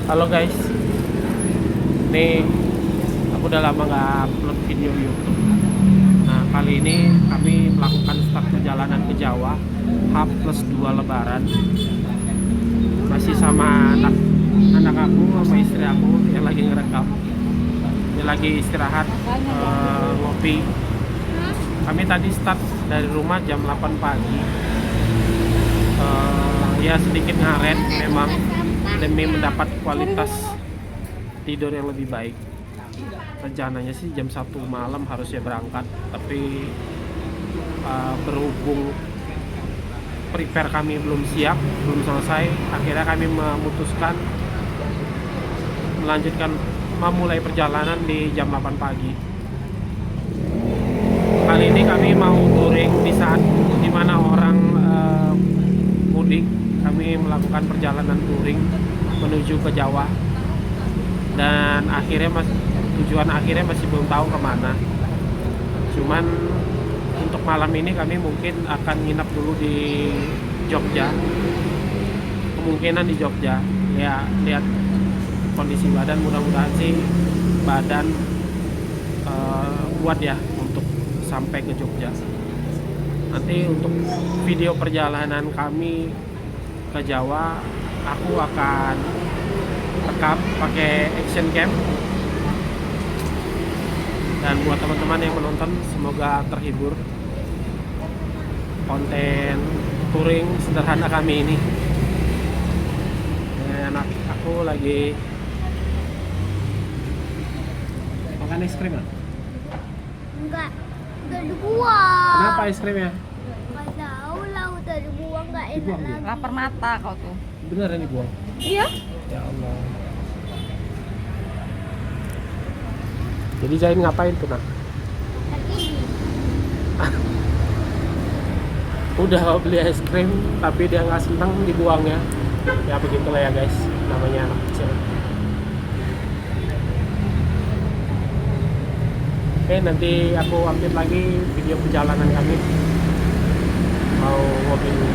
Halo guys, ini aku udah lama nggak upload video YouTube. Nah kali ini kami melakukan start perjalanan ke Jawa H+2 Lebaran. Masih sama anak aku sama istri aku yang lagi ngerekam. Dia lagi istirahat, ngopi. Kami tadi start dari rumah jam 8 pagi. Ya sedikit ngaret memang demi mendapat kualitas tidur yang lebih baik. Rencananya sih jam 1 malam harusnya berangkat, tapi berhubung prepare kami belum siap, belum selesai, akhirnya kami memutuskan memulai perjalanan di jam 8 pagi. Kali ini kami mau touring di saat dimana orang mudik. Kami melakukan perjalanan touring menuju ke Jawa, dan tujuan akhirnya masih belum tahu kemana. Cuman untuk malam ini kami mungkin akan nginap dulu di Jogja, kemungkinan di Jogja. Ya lihat kondisi badan, mudah-mudahan sih badan kuat ya untuk sampai ke Jogja. Nanti untuk video perjalanan kami ke Jawa, aku akan rekam pakai action cam. Dan buat teman-teman yang menonton, semoga terhibur konten touring sederhana kami ini. Anak aku lagi makan es krim ya? Enggak, udah dibuang. Kenapa es krimnya? Enggak tahu lah, udah dibuang, enggak enak Dibuang dia? lagi. Lapar mata kau tuh. Beneran dibuang? Iya. Ya Allah. Jadi Zain ngapain tuh nak? Tadi Udah beli es krim tapi dia nggak seneng dibuangnya. Ya begitulah ya guys, namanya anak kecil. Oke, nanti aku update lagi video perjalanan kami. Mau ngopi dulu.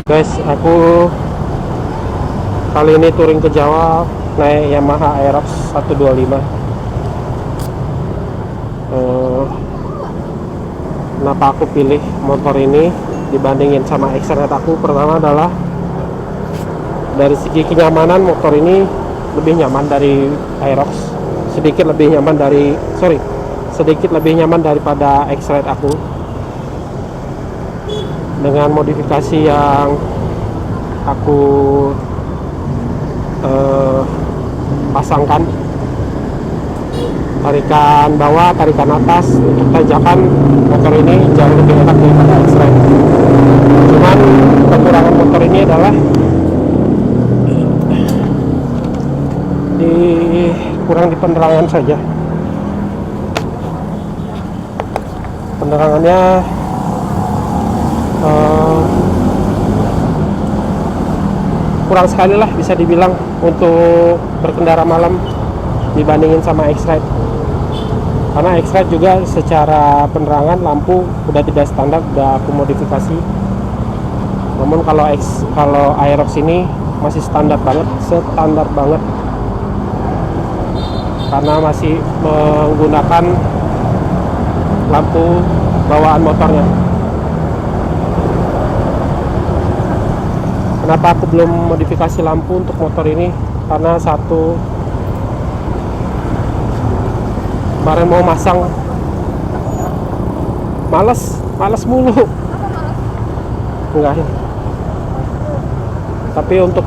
Guys, aku kali ini touring ke Jawa naik Yamaha Aerox 125. Kenapa aku pilih motor ini dibandingin sama X-Ride aku? Pertama adalah dari segi kenyamanan, motor ini lebih nyaman dari Aerox, sedikit lebih nyaman daripada X-Ride aku. Dengan modifikasi yang aku pasangkan, tarikan bawah, tarikan atas, untuk tanjakan motor ini jauh lebih enak daripada X-Ride. Cuman kekurangan motor ini adalah kurang di penerangan saja. Penerangannya kurang sekali lah bisa dibilang untuk berkendara malam dibandingin sama X-Ride. Karena X-Ride juga secara penerangan lampu udah tidak standar, udah aku modifikasi. Namun kalau Aerox ini masih standar banget, karena masih menggunakan lampu bawaan motornya. Kenapa aku belum modifikasi lampu untuk motor ini? Karena satu, kemarin mau masang males mulu. Enggak. Tapi untuk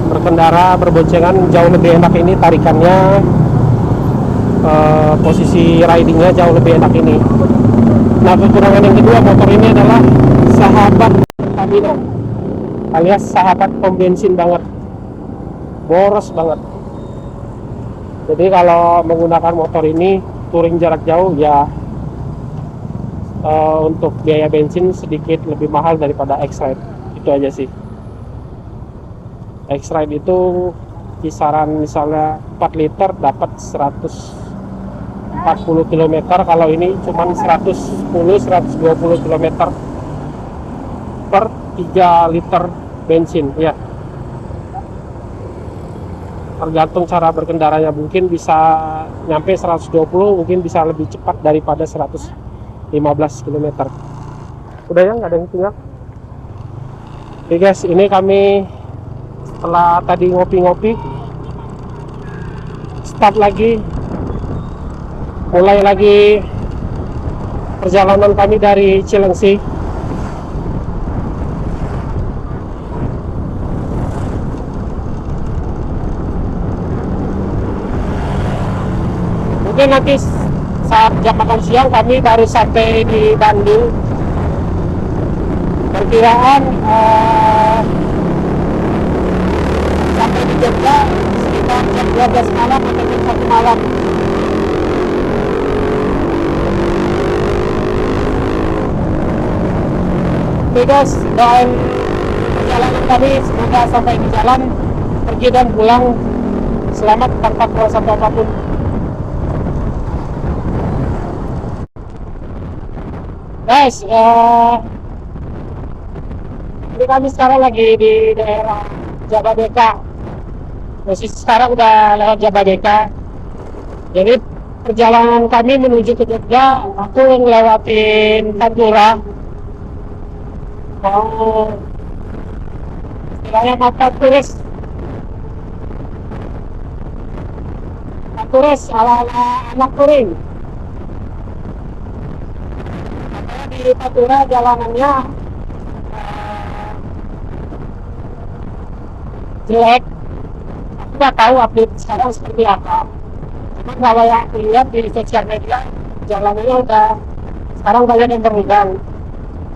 berkendara berboncengan jauh lebih enak ini, tarikannya, posisi ridingnya jauh lebih enak ini. Nah, kekurangan yang kedua motor ini adalah sahabat Pertamina, alias sahabat pom bensin banget, boros banget. Jadi kalau menggunakan motor ini touring jarak jauh ya, untuk biaya bensin sedikit lebih mahal daripada X-Ride. Itu aja sih. X-Ride itu kisaran misalnya 4 liter dapat 140 km, kalau ini cuman 110-120 km per 3 liter bensin ya. tergantung cara berkendaranya, mungkin bisa nyampe 120, mungkin bisa lebih cepat daripada 115 km. Udah ya, nggak ada yang tinggal. Oke guys, ini kami setelah tadi ngopi-ngopi, start lagi, mulai lagi perjalanan kami dari Cilengsi. Mungkin nanti saat jam makan siang kami baru sampai di Bandung. Perkiraan sampai di Jogja sekitar jam 12 malam atau jam 1 malam. Oke guys, doain perjalanan kami semoga sampai di jalan, pergi dan pulang selamat tanpa kerusakan apapun. Guys, ini kami sekarang lagi di daerah Jababeka. Posisi sekarang udah lewat Jababeka. Jadi perjalanan kami menuju ke Jogja, aku ngelewatin Pantura. Mau istilahnya mata turis. Turis ala-ala anak touring. Di Pantura jalanannya jelek. Aku nggak tahu update sekarang seperti apa. Cuma kalau yang aku lihat di sosial media, jalanannya udah sekarang banyak yang berlubang.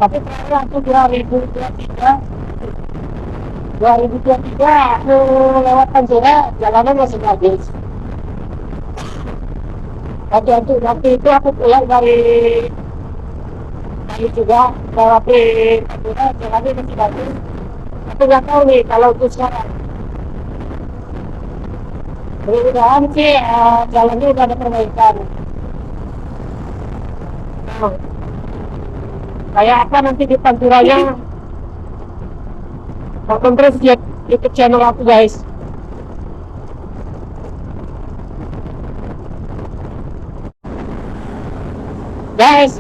Tapi terakhir aku 2023 aku lewat Pantura, jalanan masih bagus. Waktu itu aku pulang dari juga melewati Pantura, jalannya masih bagus. Aku nggak tahu nih kalau untuk sekarang. Mudah-mudahan sih jalannya udah ada perbaikan. Nah, kayak apa nanti di Panturanya, tonton terus YouTube channel aku guys. Guys,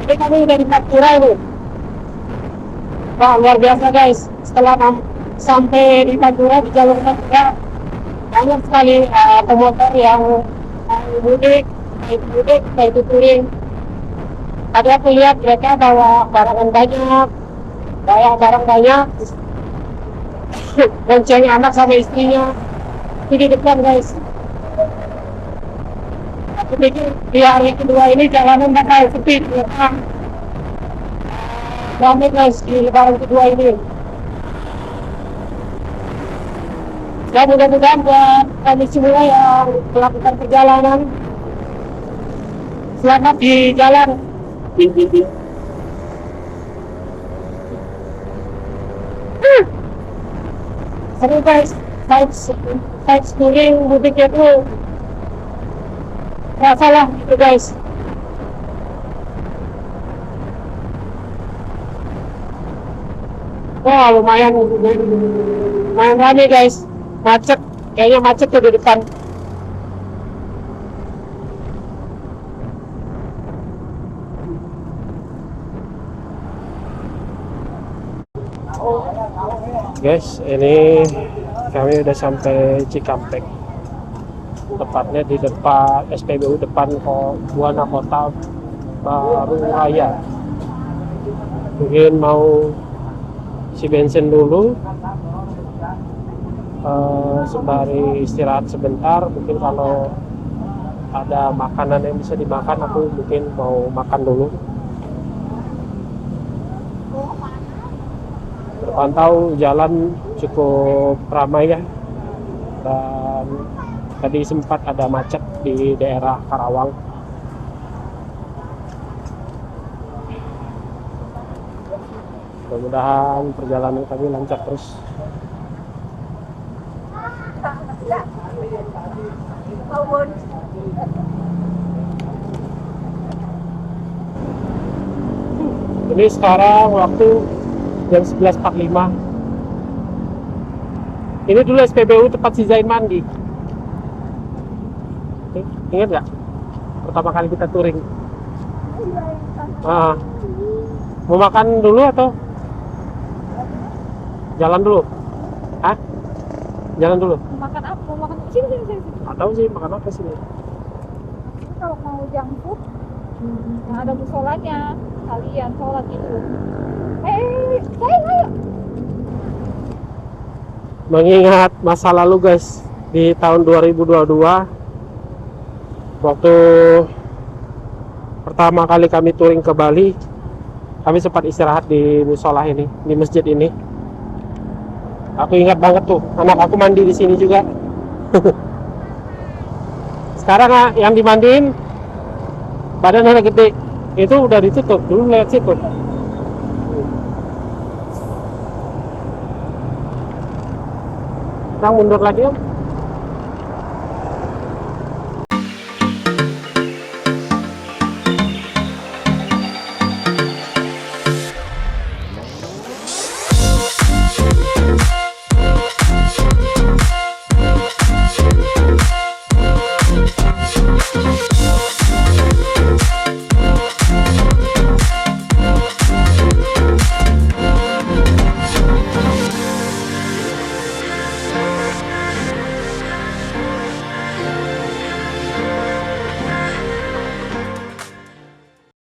ini kami udah di Pantura ini. Wah, luar biasa guys. Setelah sampai di Pantura, di jalur Pantura, banyak sekali pemotor yang mudik, baik itu touring. Tadi aku lihat mereka bawa barang banyak, bonceng anak sama istrinya. Itu di depan guys. Aku pikir di hari kedua ini jalanan bakal sepi, ramai guys di lebaran kedua ini. Dan mudah-mudahan buat kami semua yang melakukan perjalanan selamat di jalan. Seru guys, vibes touring mudiknya tuh nggak salah gitu guys. Wah, lumayan ramai guys, kayaknya macet tuh di depan. Guys, ini kami udah sampai Cikampek, tepatnya di depan SPBU depan Buana Kota Baru Raya. Mungkin mau isi bensin dulu, sembari istirahat sebentar. Mungkin kalau ada makanan yang bisa dimakan, aku mungkin mau makan dulu. Terpantau jalan cukup ramai ya, dan tadi sempat ada macet di daerah Karawang. Mudah-mudahan perjalanan kami lancar terus. Ini sekarang waktu jam 11.45. Ini dulu SPBU tempat si Zain mandi. Ingat nggak? Pertama kali kita touring. Ah, mau makan dulu atau jalan dulu? Hah? Jalan dulu? Makan apa? Mau makan sini. Nggak tahu sih makan apa sini. Kalau mau junk food, yang ada musolanya, kalian sholat itu. Ayo. Mengingat masa lalu guys, di tahun 2022 waktu pertama kali kami touring ke Bali, kami sempat istirahat di musola ini, di masjid ini. Aku ingat banget tuh, anak aku mandi di sini juga. Sekarang yang dimandiin badan anak gede, itu udah ditutup, dulu lewat situ. Sekarang mundur lagi Om.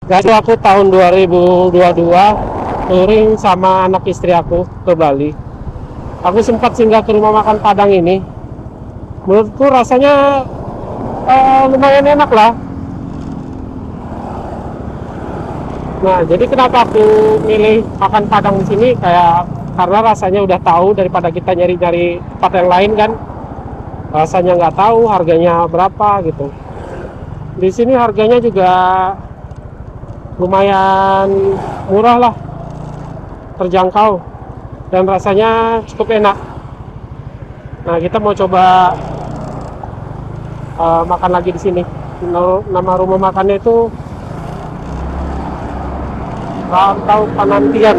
Jadi aku tahun 2022 touring sama anak istri aku ke Bali. Aku sempat singgah ke rumah makan Padang ini. Menurutku rasanya lumayan enak lah. Nah, jadi kenapa aku milih makan Padang di sini? Karena rasanya udah tahu daripada kita nyari-nyari tempat yang lain kan. Rasanya nggak tahu harganya berapa gitu. Di sini harganya juga lumayan murah lah, terjangkau, dan rasanya cukup enak. Nah, kita mau coba makan lagi di sini. Nama rumah makannya itu Rantau Panantian.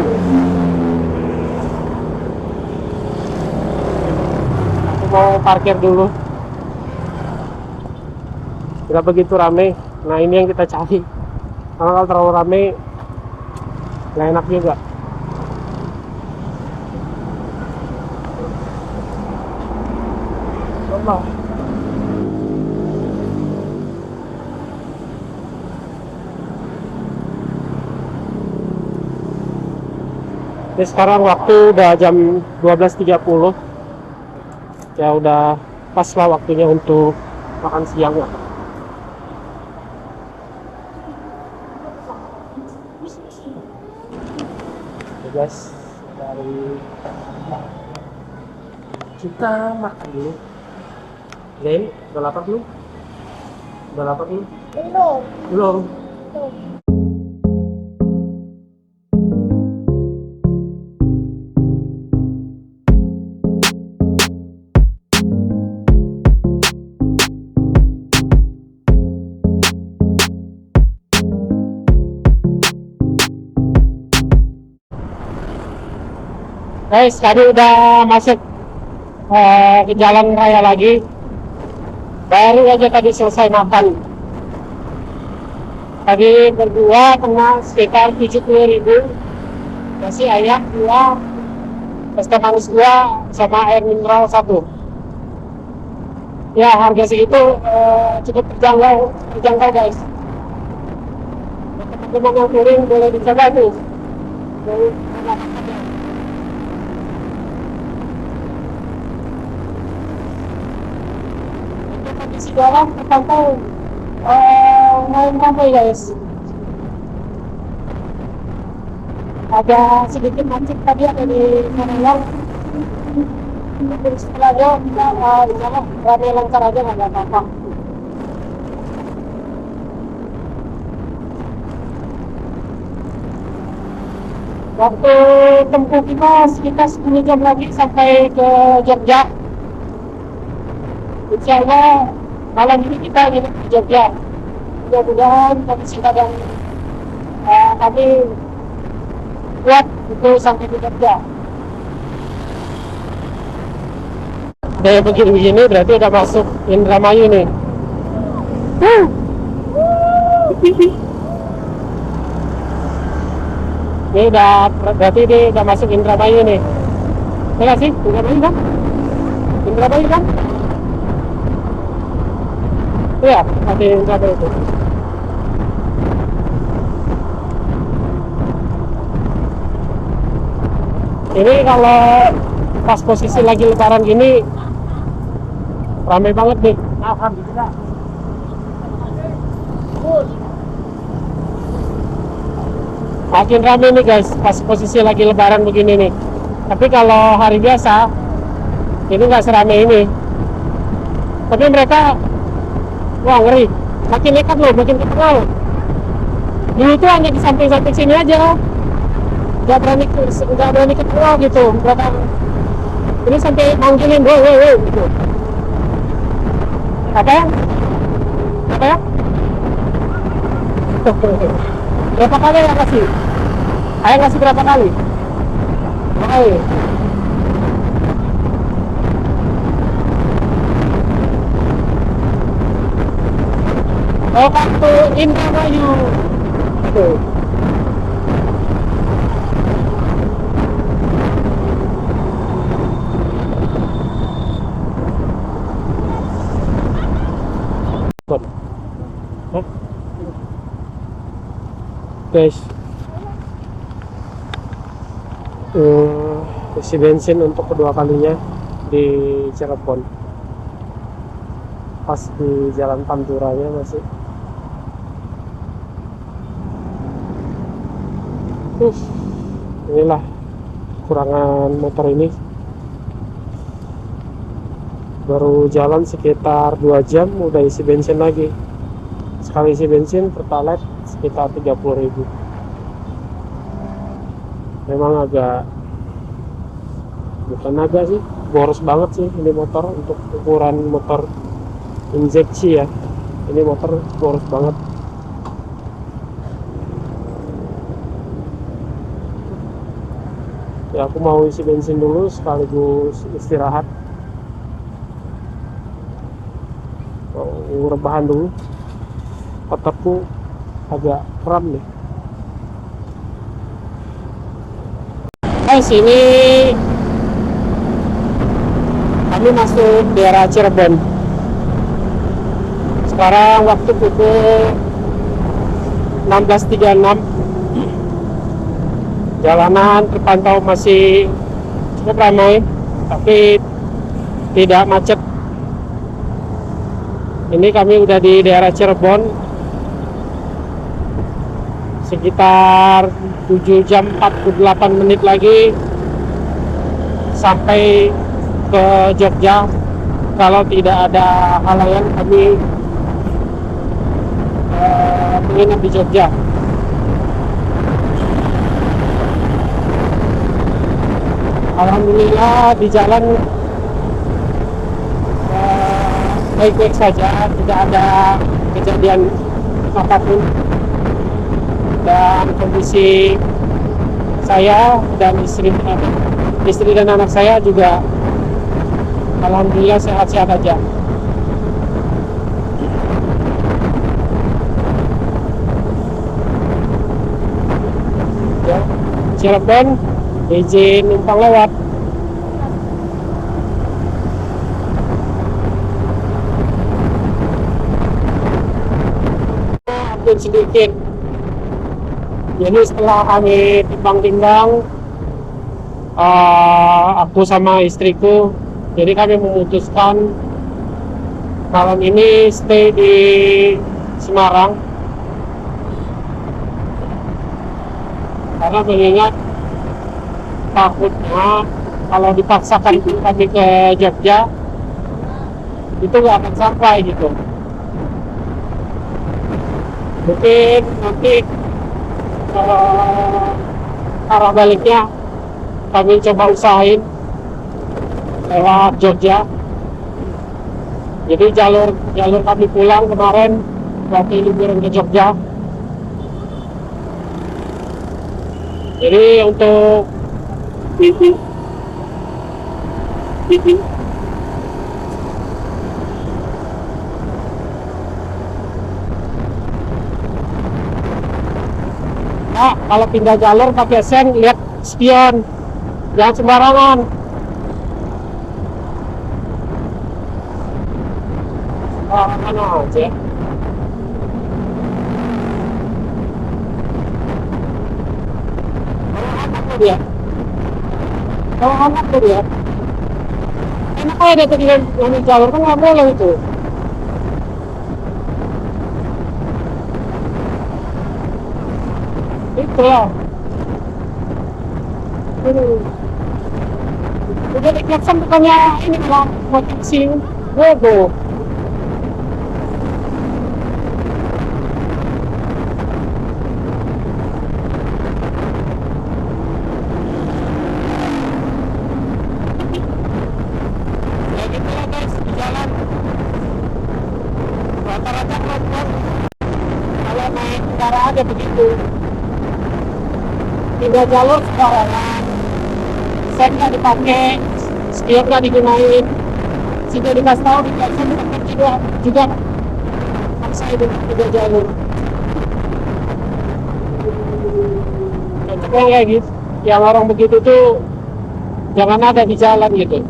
Aku mau parkir dulu. Tidak begitu rame. Nah, ini yang kita cari. Karena kalau terlalu rame nggak enak juga. Coba. Ini sekarang waktu udah jam 12.30. Ya udah pas lah waktunya untuk makan siang ya. Guys, dari kita makan dulu. Zain, udah lapar belum? Udah lapar belum? Belum. Belum. Guys, kami udah masuk ke jalan raya lagi. Baru aja tadi selesai makan. Tadi berdua kena sekitar 70.000. Nasi ayam 2, es teh manis 2, sama air mineral 1. Ya, harga segitu cukup terjangkau guys. Teman-teman yang touring boleh dicoba tuh. Kondisi jalan terpantau lumayan ramai guys. Ada sedikit macet tadi ada di Malayang. Tapi setelahnya kita jalan ramai lancar aja nggak ada apa-apa. Waktu tempuh kita sekitar 10 jam lagi sampai ke Jogja. Insya Allah malam ini kita nginep di Jogja. Mudah-mudahan kondisi keadaan kami kuat untuk sampai di Jogja. Kayak begini-begini berarti udah masuk Indramayu nih. Ini udah berarti ini udah masuk Indramayu nih. Ya nggak sih? Indramayu kan? Indramayu kan? Iya, ada Indramayu itu. Ini kalau pas posisi lagi lebaran gini ramai banget nih. Alhamdulillah. Makin ramai nih guys pas posisi lagi lebaran begini nih. Tapi kalau hari biasa ini nggak seramai ini. Tapi mereka wah ngeri, makin nekat loh, makin kenal. Dulu tuh hanya di samping-samping sini aja, nggak berani kenal gitu. Mereka ini sampai manggilin, wow gitu. Apa ya? Apa ya? Berapa kali ya kasih? Ayah ngasih berapa kali? Kali. Oh, kartu Indramayu. Itu. Hah? Guys, isi bensin untuk kedua kalinya di Cirebon, pas di Jalan Panturanya masih. Inilah kurangan motor ini. Baru jalan sekitar 2 jam udah isi bensin lagi. Sekali isi bensin Pertalite sekitar 30.000. Memang bukan agak sih, boros banget sih ini motor untuk ukuran motor injeksi ya. Ini motor boros banget. Ya aku mau isi bensin dulu sekaligus istirahat. Mau rebahan dulu. Otakku agak kram nih. Sini kami masuk daerah Cirebon. Sekarang waktu pukul 16.36. Jalanan terpantau masih cukup ramai, tapi tidak macet. Ini kami udah di daerah Cirebon, sekitar 7 jam 48 menit lagi sampai ke Jogja. Kalau tidak ada halangan kami menginap di Jogja. Alhamdulillah di jalan baik-baik saja, tidak ada kejadian apapun, dan kondisi saya dan istri dan anak saya juga alhamdulillah sehat-sehat aja. Ya, Cirebon izin numpang lewat. Update sedikit. Jadi setelah kami timbang-timbang, aku sama istriku, jadi kami memutuskan malam ini stay di Semarang, karena mengingat takutnya kalau dipaksakan kami ke Jogja itu nggak akan sampai gitu. Mungkin nanti arah baliknya kami coba usahain lewat Jogja. Jadi jalur kami pulang kemarin waktu liburan ke Jogja. Jadi untuk kalau pindah jalur pakai sen, lihat spion, jangan sembarangan. Sembarangan aja. Dia kalau anak tuh dia enak aja tadi ngambil jalur kan nggak boleh itu. Itulah udah diklakson bukannya ini malah buat sing bodoh. Rata-rata kalau naik kendaraan ya begitu, pindah jalur sembarangan, sen nggak dipakai, spion nggak digunain, sudah dikasih tahu di klakson juga maksa itu pindah jalur. Cocoknya kayak gitu, yang orang begitu tuh jangan ada di jalan gitu.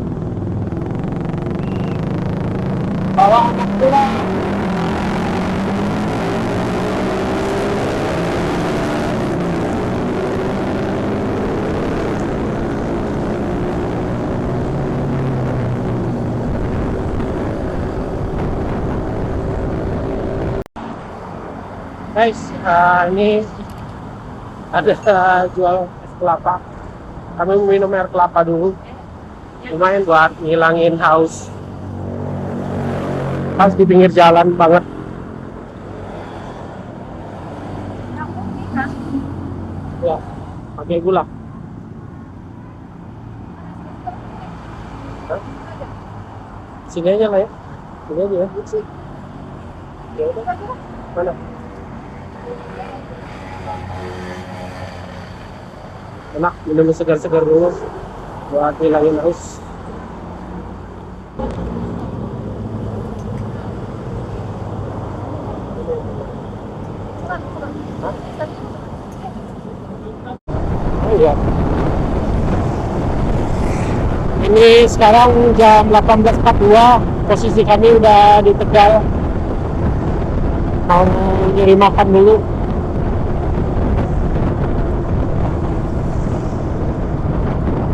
Bawa anak pulang. Guys, ini ada jual es kelapa. Kami minum air kelapa dulu. Lumayan buat ngilangin haus. Pas di pinggir jalan banget. Ya, pakai gula. Hah? Sini aja lah ya. Sini aja ya. Ya udah. Mana? Enak, minum segar-segar dulu buat hilangin haus. Oh iya. Ini sekarang jam 18.42, posisi kami udah di Tegal. Mau nyari makan dulu.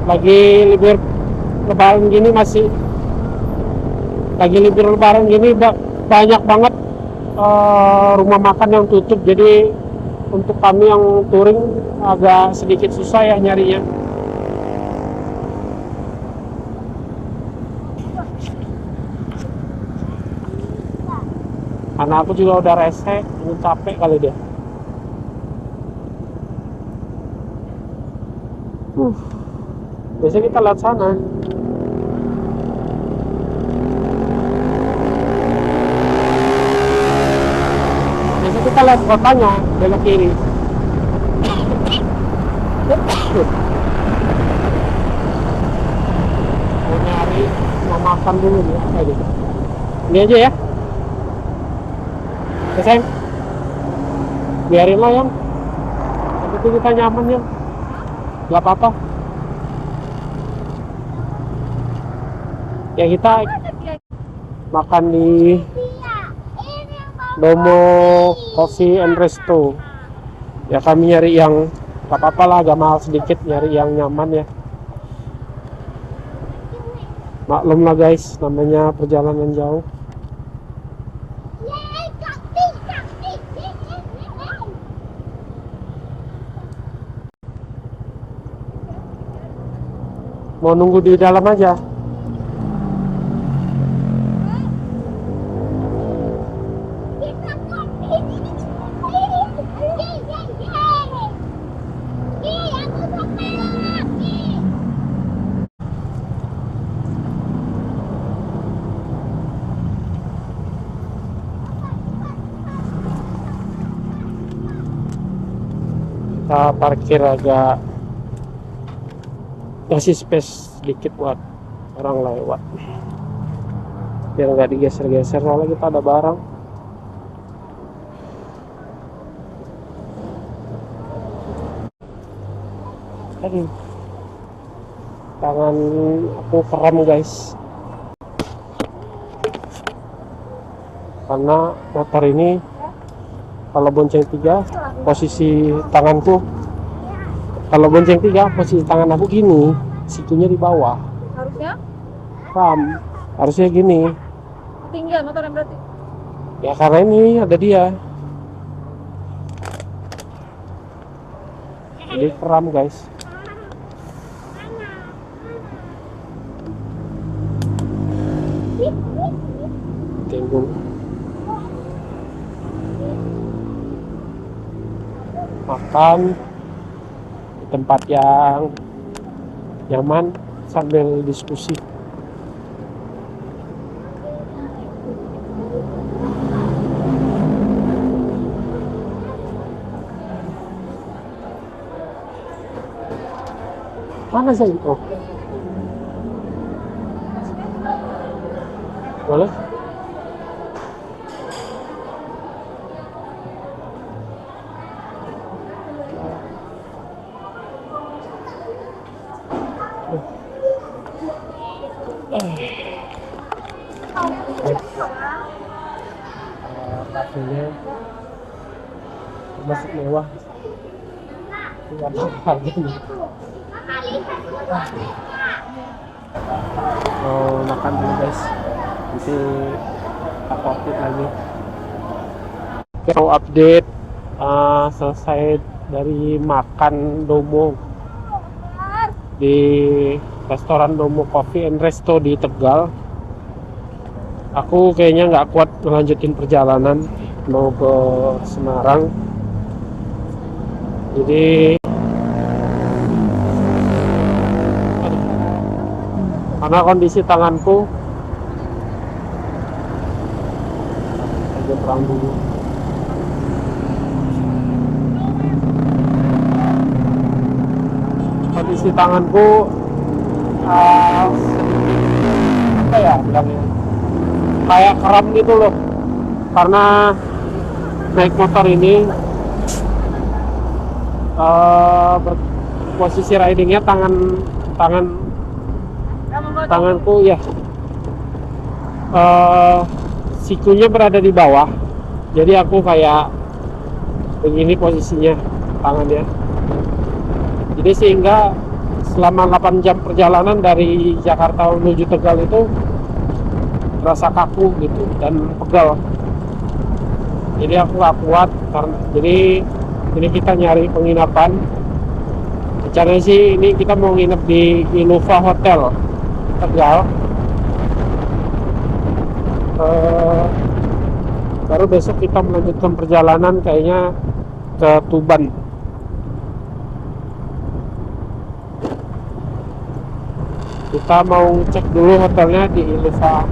Lagi libur lebaran gini banyak banget rumah makan yang tutup, jadi untuk kami yang touring agak sedikit susah ya nyarinya. Karena aku juga udah rese, ini capek kali dia. Biasanya kita lihat sana. Biasanya kita lihat kotanya, belok kiri. Mau nyari, mau makan dulu nih, kayak gitu. Ini aja ya. Sayang, biarin lah yang itu kita nyaman ya, nggak apa-apa ya. Kita makan di Domo Coffee and Resto ya, kami nyari yang nggak apa-apa lah, agak mahal sedikit, nyari yang nyaman ya. Maklum lah guys, namanya perjalanan jauh. Mau nunggu di dalam aja. Kita parkir agak kasih space sedikit buat orang lewat biar nggak digeser-geser, soalnya kita ada barang. Aduh, tangan aku kram guys, karena motor ini kalau bonceng 3 posisi tanganku, kalau bonceng 3 posisi tangan aku gini, situnya di bawah. Harusnya Kram, harusnya gini. tinggal motornya berarti. Ya karena ini ada dia, jadi kram guys. Tunggu. Makan di tempat yang nyaman sambil diskusi. Mana saya itu? Boleh? Kafenya masuk mewah, nggak tahu harganya. Mau makan dulu guys, nanti aku update lagi. Mau update selesai dari makan Domo di restoran Domo Coffee and Resto di Tegal. Aku kayaknya nggak kuat melanjutin perjalanan mau ke Semarang, jadi karena kondisi tanganku aja terang dulu. Kondisi tanganku apa ya bilangnya, kayak kram gitu loh, karena naik motor ini posisi ridingnya tanganku ya, sikunya berada di bawah, jadi aku kayak begini posisinya tangannya, jadi sehingga selama 8 jam perjalanan dari Jakarta menuju Tegal itu rasa kaku gitu dan pegal, jadi aku gak kuat. Jadi ini kita nyari penginapan, rencananya sih ini kita mau nginep di Innova Hotel Tegal, baru besok kita melanjutkan perjalanan kayaknya ke Tuban. Kita mau cek dulu hotelnya di Innova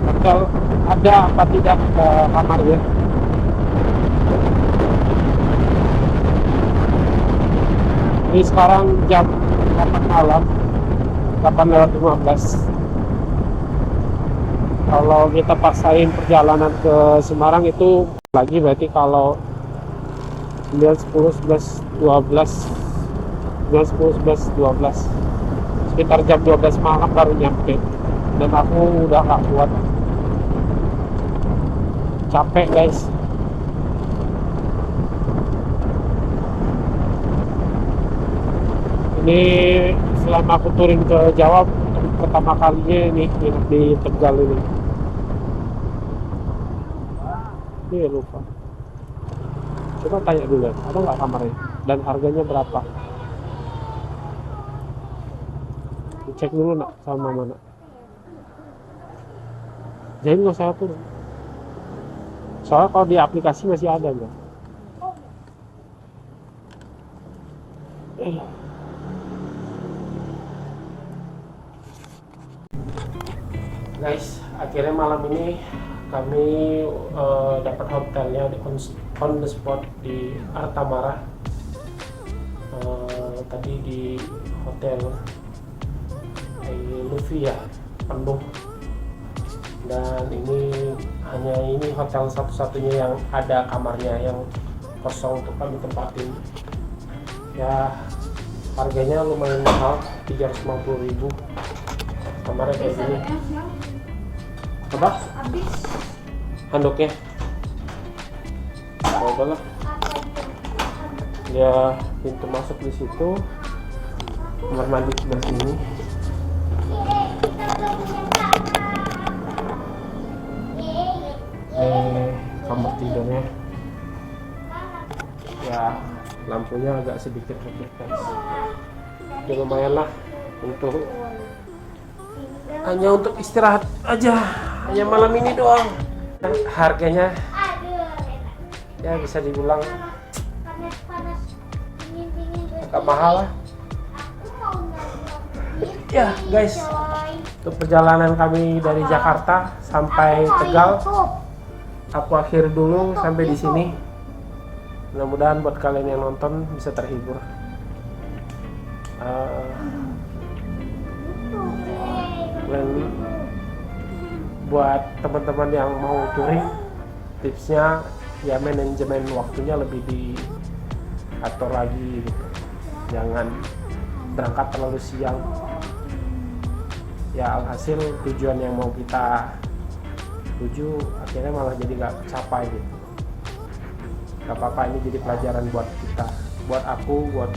Hotel ada apa tidak kamarnya. Ini sekarang jam 8 malam, 8:15. Kalau kita paksain perjalanan ke Semarang itu lagi, berarti kalau 9, 10, 11, 12 9, 10, 11, 12 sekitar jam 12 malam baru nyampe, dan aku udah gak kuat, capek guys. Ini selama aku touring ke Jawa pertama kalinya ini di Tegal ini. Ini lupa. Coba tanya dulu, ada nggak kamarnya dan harganya berapa? Cek dulu nak sama mana. Jadi nggak usah turun. Soalnya kalau di aplikasi masih ada nggak? Guys, akhirnya malam ini kami dapat hotelnya di on the spot di Artamara. Tadi di hotel Luffy ya, penuh, dan ini hotel satu-satunya yang ada kamarnya yang kosong untuk kami tempatin ya. harganya lumayan mahal, 350.000. Kamarnya kayak gini. Apa? Habis. Handuknya? Oh, udahlah. Ya, pintu masuk di situ. Kamar mandi sebelah sini. Kamar tidurnya. Ya, lampunya agak sedikit refleks. Ya lumayan lah hanya untuk istirahat aja, hanya malam ini doang. Harganya ya bisa dibilang Panas-panas, dingin-dingin. agak mahal lah. Ya guys, untuk perjalanan kami dari Jakarta sampai Tegal, aku akhir dulu sampai di sini. Mudah-mudahan buat kalian yang nonton bisa terhibur. Dan buat teman-teman yang mau touring, tipsnya ya manajemen waktunya lebih diatur lagi gitu. Jangan berangkat terlalu siang. Ya alhasil tujuan yang mau kita tuju akhirnya malah jadi nggak tercapai gitu. Gak apa-apa, ini jadi pelajaran buat kita, buat aku, buat